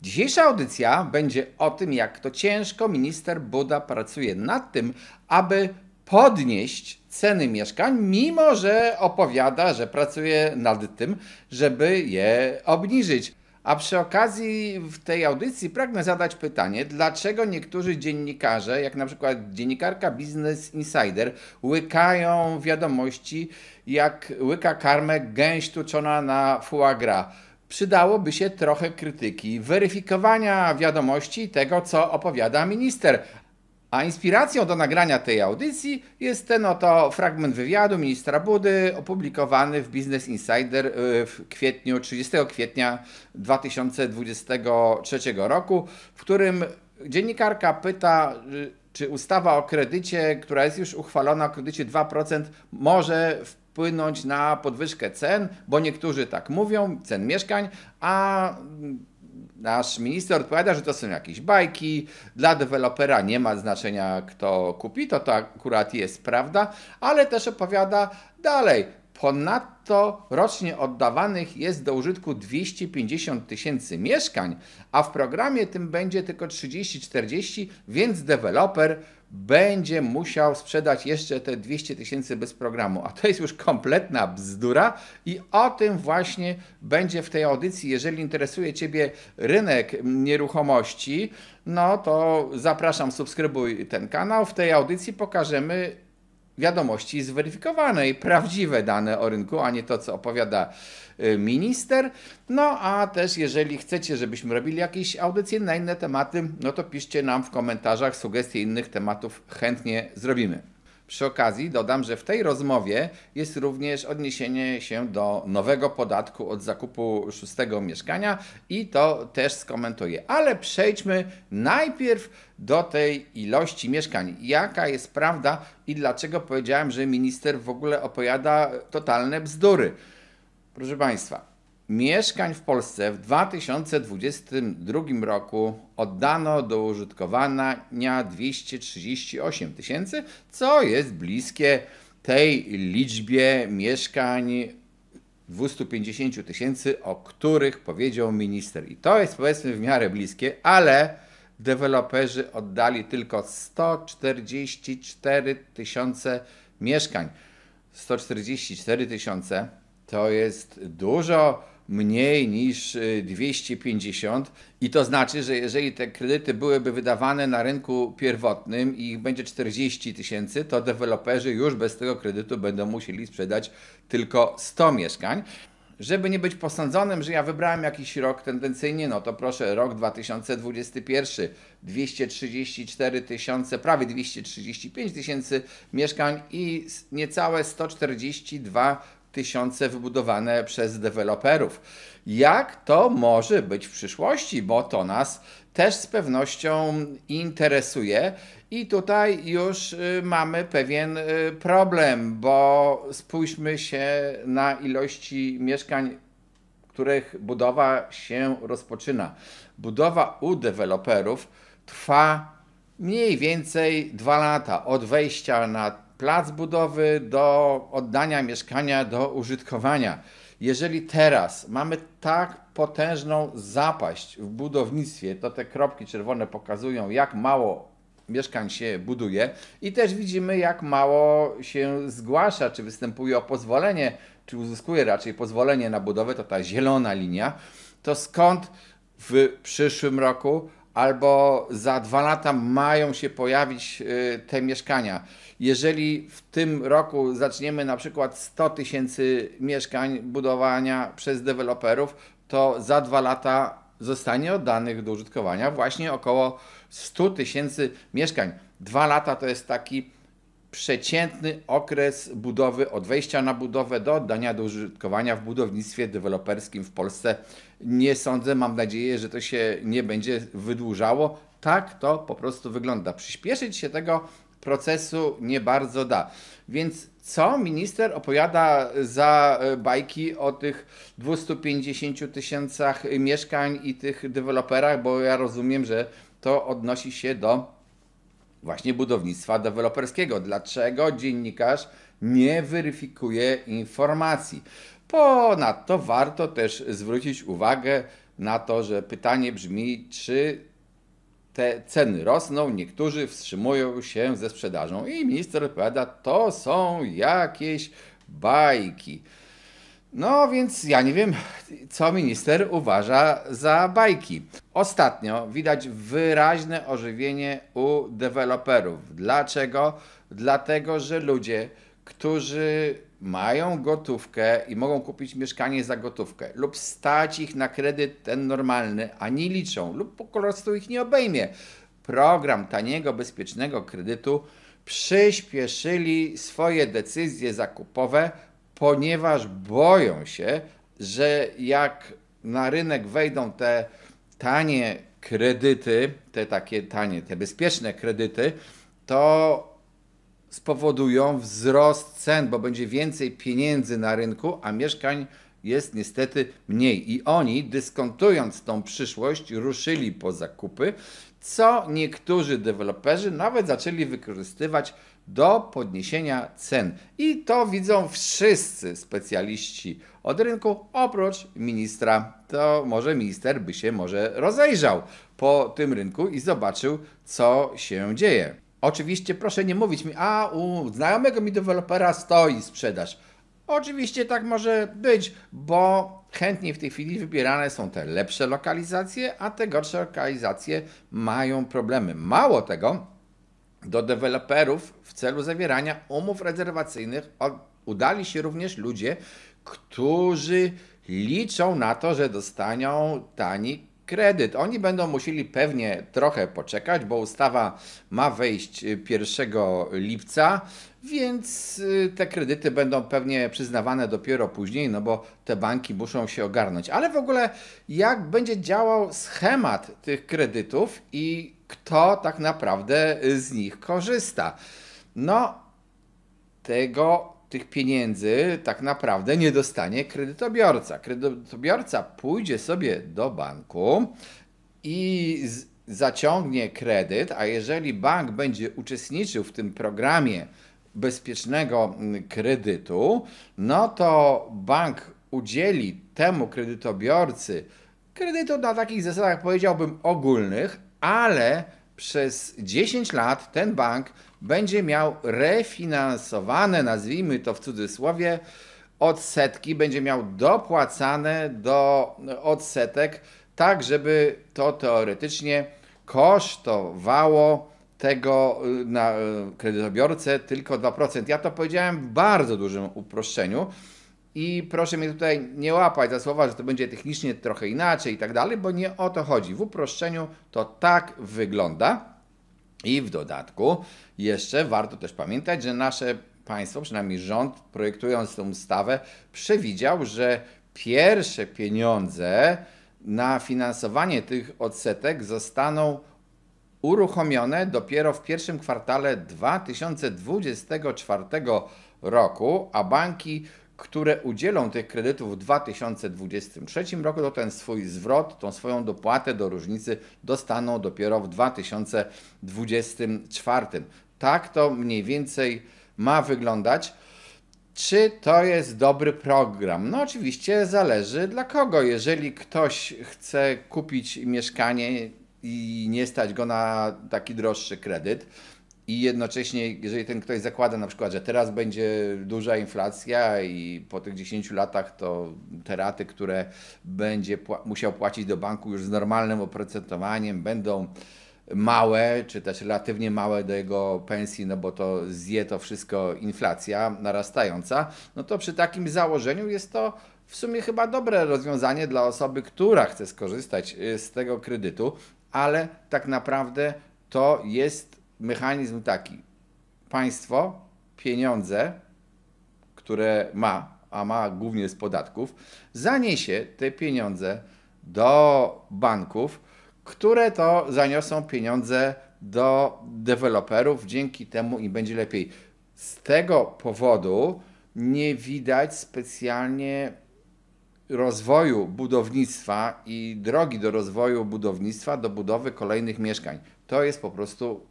Dzisiejsza audycja będzie o tym, jak to ciężko minister Buda pracuje nad tym, aby podnieść ceny mieszkań, mimo że opowiada, że pracuje nad tym, żeby je obniżyć. A przy okazji w tej audycji pragnę zadać pytanie, dlaczego niektórzy dziennikarze, jak na przykład dziennikarka Business Insider, łykają wiadomości jak łyka karmę gęś tuczona na foie gras. Przydałoby się trochę krytyki, weryfikowania wiadomości tego, co opowiada minister. A inspiracją do nagrania tej audycji jest ten oto fragment wywiadu ministra Budy opublikowany w Business Insider w kwietniu, 30 kwietnia 2023 roku, w którym dziennikarka pyta, czy ustawa o kredycie, która jest już uchwalona, o kredycie 2%, może wpłynąć na podwyżkę cen, bo niektórzy tak mówią, cen mieszkań, a nasz minister odpowiada, że to są jakieś bajki, dla dewelopera nie ma znaczenia, kto kupi, to akurat jest prawda, ale też opowiada dalej. Ponadto rocznie oddawanych jest do użytku 250 tysięcy mieszkań, a w programie tym będzie tylko 30-40, więc deweloper będzie musiał sprzedać jeszcze te 200 tysięcy bez programu. A to jest już kompletna bzdura i o tym właśnie będzie w tej audycji. Jeżeli interesuje Ciebie rynek nieruchomości, no to zapraszam, subskrybuj ten kanał. W tej audycji pokażemy wiadomości zweryfikowane i prawdziwe dane o rynku, a nie to, co opowiada minister. No a też jeżeli chcecie, żebyśmy robili jakieś audycje na inne tematy, no to piszcie nam w komentarzach sugestie innych tematów, chętnie zrobimy. Przy okazji dodam, że w tej rozmowie jest również odniesienie się do nowego podatku od zakupu szóstego mieszkania i to też skomentuję. Ale przejdźmy najpierw do tej ilości mieszkań. Jaka jest prawda i dlaczego powiedziałem, że minister w ogóle opowiada totalne bzdury? Proszę Państwa, mieszkań w Polsce w 2022 roku oddano do użytkowania 238 tysięcy, co jest bliskie tej liczbie mieszkań 250 tysięcy, o których powiedział minister. I to jest, powiedzmy, w miarę bliskie, ale deweloperzy oddali tylko 144 tysiące mieszkań. 144 tysiące to jest dużo mniej niż 250 i to znaczy, że jeżeli te kredyty byłyby wydawane na rynku pierwotnym i ich będzie 40 tysięcy, to deweloperzy już bez tego kredytu będą musieli sprzedać tylko 100 mieszkań. Żeby nie być posądzonym, że ja wybrałem jakiś rok tendencyjnie, no to proszę, rok 2021, 234 tysiące, prawie 235 tysięcy mieszkań i niecałe 142 tysiące wybudowane przez deweloperów. Jak to może być w przyszłości, bo to nas też z pewnością interesuje i tutaj już mamy pewien problem, bo spójrzmy się na ilości mieszkań, których budowa się rozpoczyna. Budowa u deweloperów trwa mniej więcej 2 lata od wejścia na plac budowy do oddania mieszkania do użytkowania. Jeżeli teraz mamy tak potężną zapaść w budownictwie, to te kropki czerwone pokazują, jak mało mieszkań się buduje i też widzimy, jak mało się zgłasza, czy występuje o pozwolenie, czy uzyskuje raczej pozwolenie na budowę, to ta zielona linia, to skąd w przyszłym roku albo za 2 lata mają się pojawić te mieszkania. Jeżeli w tym roku zaczniemy na przykład 100 tysięcy mieszkań budowania przez deweloperów, to za 2 lata zostanie oddanych do użytkowania właśnie około 100 tysięcy mieszkań. 2 lata to jest taki przeciętny okres budowy od wejścia na budowę do oddania do użytkowania w budownictwie deweloperskim w Polsce. Nie sądzę, mam nadzieję, że to się nie będzie wydłużało. Tak to po prostu wygląda. Przyspieszyć się tego procesu nie bardzo da. Więc co minister opowiada za bajki o tych 250 tysiącach mieszkań i tych deweloperach, bo ja rozumiem, że to odnosi się do właśnie budownictwa deweloperskiego. Dlaczego dziennikarz nie weryfikuje informacji? Ponadto warto też zwrócić uwagę na to, że pytanie brzmi, czy te ceny rosną, niektórzy wstrzymują się ze sprzedażą. I minister odpowiada, to są jakieś bajki. No więc ja nie wiem, co minister uważa za bajki. Ostatnio widać wyraźne ożywienie u deweloperów. Dlaczego? Dlatego, że ludzie, którzy mają gotówkę i mogą kupić mieszkanie za gotówkę lub stać ich na kredyt ten normalny, a nie liczą lub po prostu ich nie obejmie program taniego, bezpiecznego kredytu, przyspieszyli swoje decyzje zakupowe, ponieważ boją się, że jak na rynek wejdą te tanie kredyty, te takie tanie, te bezpieczne kredyty, to spowodują wzrost cen, bo będzie więcej pieniędzy na rynku, a mieszkań jest niestety mniej. I oni, dyskontując tą przyszłość, ruszyli po zakupy, co niektórzy deweloperzy nawet zaczęli wykorzystywać do podniesienia cen. I to widzą wszyscy specjaliści od rynku, oprócz ministra. To może minister by się rozejrzał po tym rynku i zobaczył, co się dzieje. Oczywiście proszę nie mówić mi, a u znajomego mi dewelopera stoi sprzedaż. Oczywiście tak może być, bo chętnie w tej chwili wybierane są te lepsze lokalizacje, a te gorsze lokalizacje mają problemy. Mało tego, do deweloperów w celu zawierania umów rezerwacyjnych udali się również ludzie, którzy liczą na to, że dostaną tani kredyt. Oni będą musieli pewnie trochę poczekać, bo ustawa ma wejść 1 lipca, więc te kredyty będą pewnie przyznawane dopiero później, no bo te banki muszą się ogarnąć. Ale w ogóle jak będzie działał schemat tych kredytów i kto tak naprawdę z nich korzysta? No, tych pieniędzy tak naprawdę nie dostanie kredytobiorca. Kredytobiorca pójdzie sobie do banku i zaciągnie kredyt, a jeżeli bank będzie uczestniczył w tym programie bezpiecznego kredytu, no to bank udzieli temu kredytobiorcy kredytu na takich zasadach, powiedziałbym, ogólnych, ale przez 10 lat ten bank będzie miał refinansowane, nazwijmy to w cudzysłowie, odsetki, będzie miał dopłacane do odsetek, tak żeby to teoretycznie kosztowało tego kredytobiorcę tylko 2%. Ja to powiedziałem w bardzo dużym uproszczeniu i proszę mnie tutaj nie łapać za słowa, że to będzie technicznie trochę inaczej i tak dalej, bo nie o to chodzi. W uproszczeniu to tak wygląda. I w dodatku jeszcze warto też pamiętać, że nasze państwo, przynajmniej rząd, projektując tę ustawę, przewidział, że pierwsze pieniądze na finansowanie tych odsetek zostaną uruchomione dopiero w pierwszym kwartale 2024 roku, a banki, które udzielą tych kredytów w 2023 roku, to ten swój zwrot, tą swoją dopłatę do różnicy dostaną dopiero w 2024. Tak to mniej więcej ma wyglądać. Czy to jest dobry program? No oczywiście zależy dla kogo. Jeżeli ktoś chce kupić mieszkanie i nie stać go na taki droższy kredyt, i jednocześnie, jeżeli ten ktoś zakłada na przykład, że teraz będzie duża inflacja i po tych 10 latach to te raty, które będzie musiał płacić do banku już z normalnym oprocentowaniem, będą małe, czy też relatywnie małe do jego pensji, no bo to zje to wszystko inflacja narastająca, no to przy takim założeniu jest to w sumie chyba dobre rozwiązanie dla osoby, która chce skorzystać z tego kredytu, ale tak naprawdę to jest mechanizm taki. Państwo pieniądze, które ma, a ma głównie z podatków, zaniesie te pieniądze do banków, które to zaniosą pieniądze do deweloperów, dzięki temu im będzie lepiej. Z tego powodu nie widać specjalnie rozwoju budownictwa i drogi do rozwoju budownictwa, do budowy kolejnych mieszkań. To jest po prostu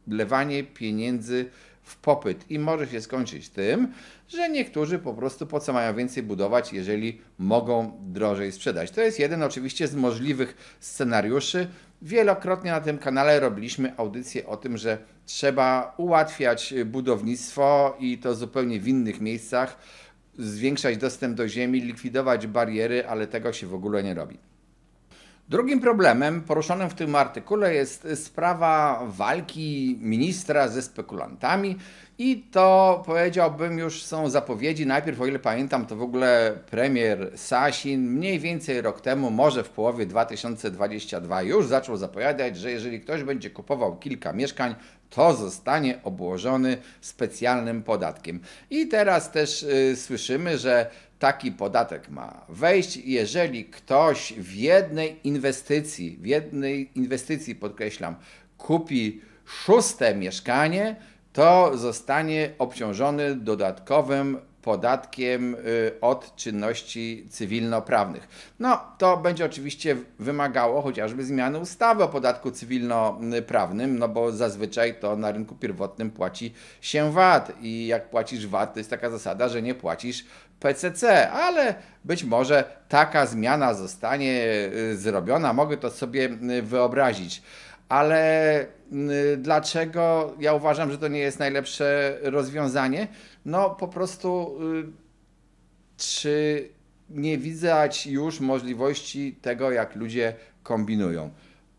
wlewanie pieniędzy w popyt i może się skończyć tym, że niektórzy po prostu po co mają więcej budować, jeżeli mogą drożej sprzedać. To jest jeden oczywiście z możliwych scenariuszy. Wielokrotnie na tym kanale robiliśmy audycje o tym, że trzeba ułatwiać budownictwo i to zupełnie w innych miejscach, zwiększać dostęp do ziemi, likwidować bariery, ale tego się w ogóle nie robi. Drugim problemem poruszonym w tym artykule jest sprawa walki ministra ze spekulantami i to, powiedziałbym, już są zapowiedzi. Najpierw, o ile pamiętam, to w ogóle premier Sasin mniej więcej rok temu, może w połowie 2022 już zaczął zapowiadać, że jeżeli ktoś będzie kupował kilka mieszkań, to zostanie obłożony specjalnym podatkiem. I teraz też słyszymy, że taki podatek ma wejść, jeżeli ktoś w jednej inwestycji, podkreślam, kupi 6. mieszkanie, to zostanie obciążony dodatkowym podatkiem od czynności cywilnoprawnych. No, to będzie oczywiście wymagało chociażby zmiany ustawy o podatku cywilnoprawnym, no bo zazwyczaj to na rynku pierwotnym płaci się VAT i jak płacisz VAT, to jest taka zasada, że nie płacisz PCC, ale być może taka zmiana zostanie zrobiona, mogę to sobie wyobrazić. Ale dlaczego ja uważam, że to nie jest najlepsze rozwiązanie? No po prostu czy nie widać już możliwości tego, jak ludzie kombinują?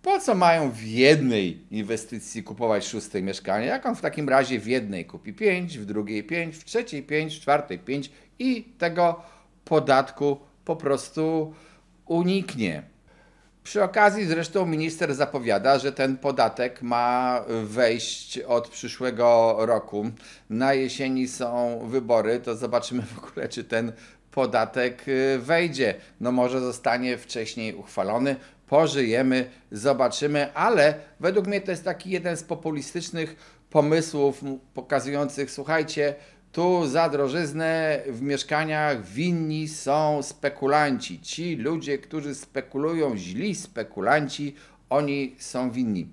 Po co mają w jednej inwestycji kupować 6. mieszkanie? Jak on w takim razie w jednej kupi 5, w drugiej 5, w trzeciej 5, w czwartej 5 i tego podatku po prostu uniknie. Przy okazji zresztą minister zapowiada, że ten podatek ma wejść od przyszłego roku. Na jesieni są wybory, to zobaczymy w ogóle, czy ten podatek wejdzie. No może zostanie wcześniej uchwalony, pożyjemy, zobaczymy, ale według mnie to jest taki jeden z populistycznych pomysłów pokazujących, słuchajcie, tu za drożyznę w mieszkaniach winni są spekulanci. Ci ludzie, którzy spekulują, źli spekulanci, oni są winni.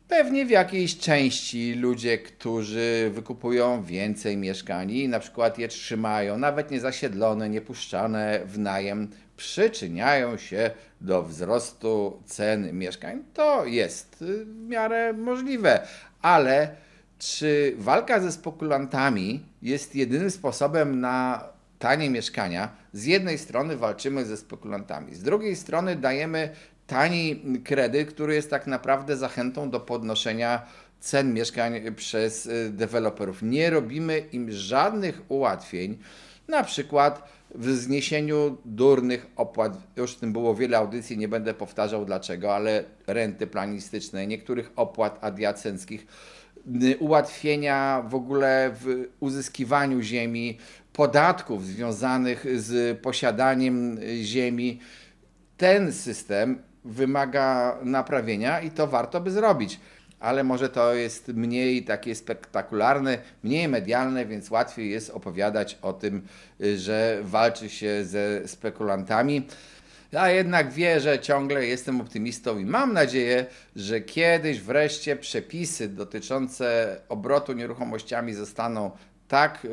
Pewnie w jakiejś części ludzie, którzy wykupują więcej mieszkań i na przykład je trzymają, nawet niezasiedlone, niepuszczane w najem, przyczyniają się do wzrostu cen mieszkań. To jest w miarę możliwe, ale czy walka ze spekulantami jest jedynym sposobem na tanie mieszkania? Z jednej strony walczymy ze spekulantami, z drugiej strony dajemy tani kredyt, który jest tak naprawdę zachętą do podnoszenia cen mieszkań przez deweloperów. Nie robimy im żadnych ułatwień, na przykład w zniesieniu durnych opłat, już w tym było wiele audycji, nie będę powtarzał dlaczego, ale renty planistyczne, niektórych opłat adiacenckich, ułatwienia w ogóle w uzyskiwaniu ziemi, podatków związanych z posiadaniem ziemi. Ten system wymaga naprawienia i to warto by zrobić, ale może to jest mniej takie spektakularne, mniej medialne, więc łatwiej jest opowiadać o tym, że walczy się ze spekulantami. Ja jednak wierzę, ciągle jestem optymistą i mam nadzieję, że kiedyś wreszcie przepisy dotyczące obrotu nieruchomościami zostaną tak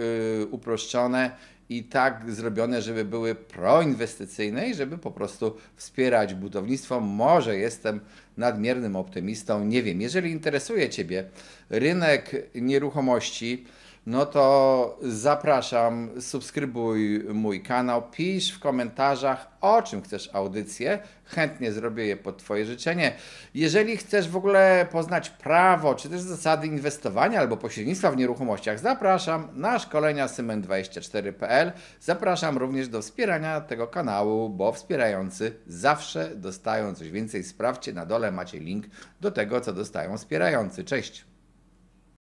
uproszczone i tak zrobione, żeby były proinwestycyjne i żeby po prostu wspierać budownictwo. Może jestem nadmiernym optymistą, nie wiem. Jeżeli interesuje Ciebie rynek nieruchomości, no to zapraszam, subskrybuj mój kanał, pisz w komentarzach, o czym chcesz audycję, chętnie zrobię je pod Twoje życzenie. Jeżeli chcesz w ogóle poznać prawo, czy też zasady inwestowania albo pośrednictwa w nieruchomościach, zapraszam na szkolenia Symen24.pl. Zapraszam również do wspierania tego kanału, bo wspierający zawsze dostają coś więcej. Sprawdźcie, na dole macie link do tego, co dostają wspierający. Cześć!